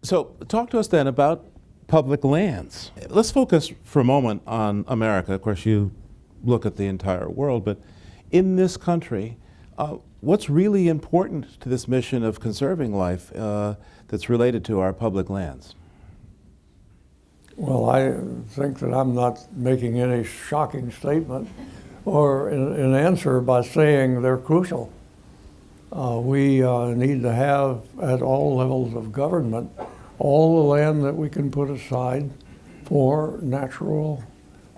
So talk to us then about public lands. Let's focus for a moment on America. Of course, you look at the entire world, but in this country, what's really important to this mission of conserving life that's related to our public lands? Well, I think that I'm not making any shocking statement or an answer by saying they're crucial. We need to have at all levels of government all the land that we can put aside for for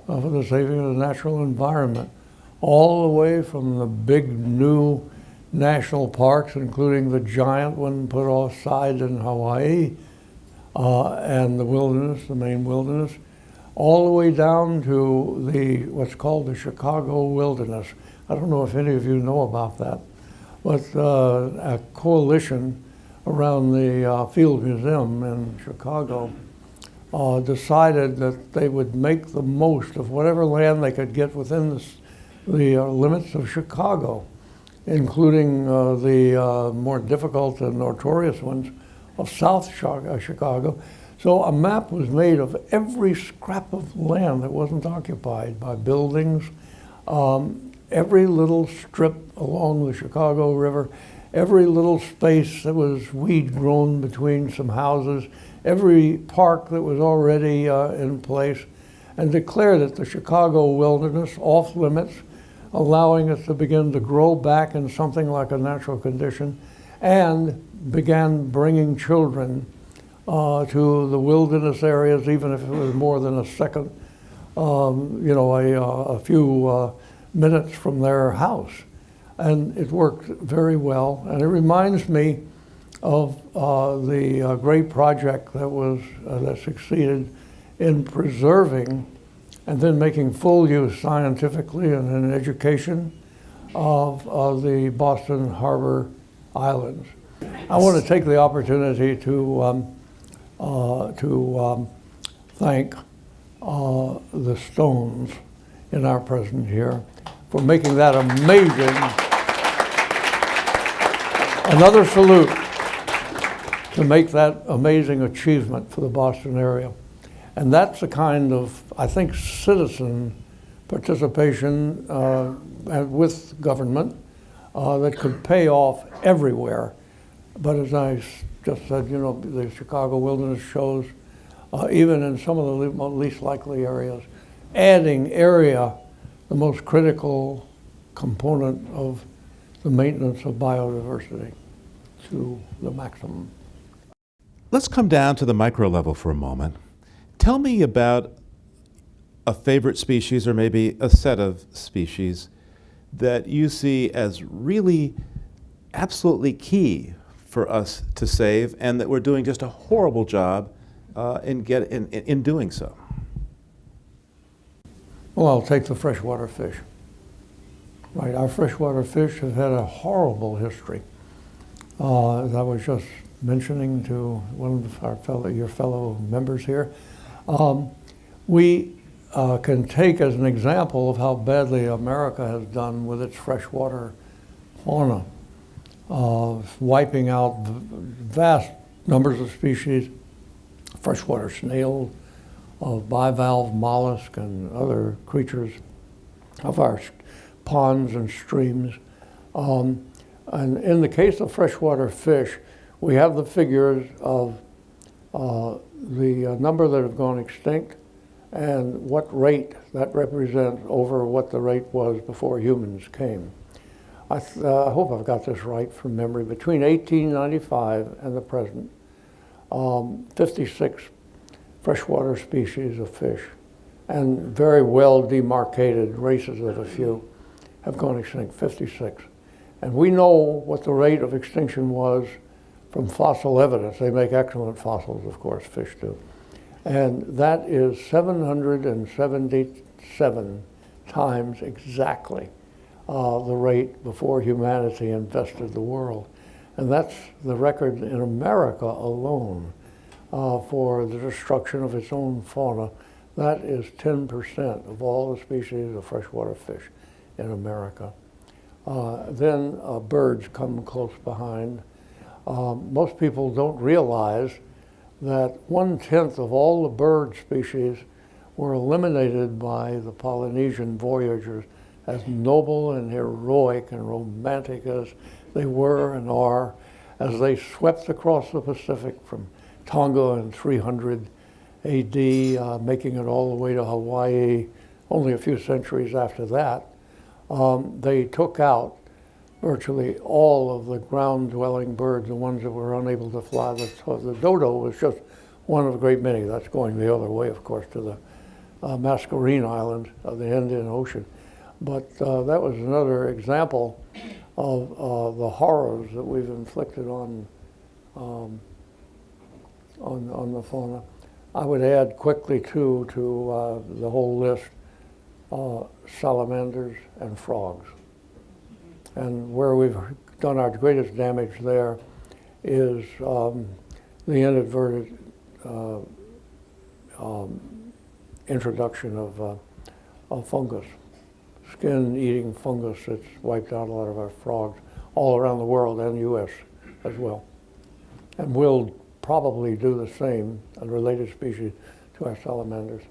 the saving of the natural environment, all the way from the big new national parks, including the giant one put aside in Hawaii, and the wilderness, the Maine wilderness, all the way down to what's called the Chicago wilderness. I don't know if any of you know about that, but a coalition around the Field Museum in Chicago decided that they would make the most of whatever land they could get within the limits of Chicago, including the more difficult and notorious ones of South Chicago. So a map was made of every scrap of land that wasn't occupied by buildings, every little strip along the Chicago River, every little space that was weed grown between some houses, every park that was already in place, and declared it the Chicago wilderness off limits, allowing it to begin to grow back in something like a natural condition, and began bringing children to the wilderness areas, even if it was more than a second, a few minutes from their house. And it worked very well. And it reminds me of the great project that succeeded in preserving and then making full use scientifically and in education of the Boston Harbor Islands. I want to take the opportunity to thank the Stones in our presence here for making that amazing. Another salute to make that amazing achievement for the Boston area. And that's the kind of, I think, citizen participation with government that could pay off everywhere. But as I just said, the Chicago wilderness shows, even in some of the least likely areas, adding area, the most critical component of the maintenance of biodiversity to the maximum. Let's come down to the micro level for a moment. Tell me about a favorite species, or maybe a set of species, that you see as really absolutely key for us to save, and that we're doing just a horrible job in doing so. Well, I'll take the freshwater fish. Right, our freshwater fish have had a horrible history. As I was just mentioning to one of your fellow members here, we can take as an example of how badly America has done with its freshwater fauna, wiping out vast numbers of species, freshwater snails, bivalve mollusk, and other creatures of our ponds and streams. And in the case of freshwater fish, we have the figures of the number that have gone extinct and what rate that represents over what the rate was before humans came. I hope I've got this right from memory. Between 1895 and the present, 56 freshwater species of fish and very well demarcated races of a few have gone extinct, 56. And we know what the rate of extinction was from fossil evidence. They make excellent fossils, of course, fish do. And that is 777 times exactly the rate before humanity infested the world. And that's the record in America alone for the destruction of its own fauna. That is 10% of all the species of freshwater fish in America. Then birds come close behind. Most people don't realize that 1/10 of all the bird species were eliminated by the Polynesian voyagers, as noble and heroic and romantic as they were and are, as they swept across the Pacific from Tonga in 300 AD, making it all the way to Hawaii only a few centuries after that. They took out virtually all of the ground-dwelling birds, the ones that were unable to fly. The dodo was just one of a great many. That's going the other way, of course, to the Mascarene Island of the Indian Ocean. But that was another example of the horrors that we've inflicted on the fauna. I would add quickly, too, to the whole list, salamanders and frogs. And where we've done our greatest damage there is the inadvertent introduction of fungus, skin-eating fungus that's wiped out a lot of our frogs all around the world and U.S. as well. And we'll probably do the same, a related species, to our salamanders.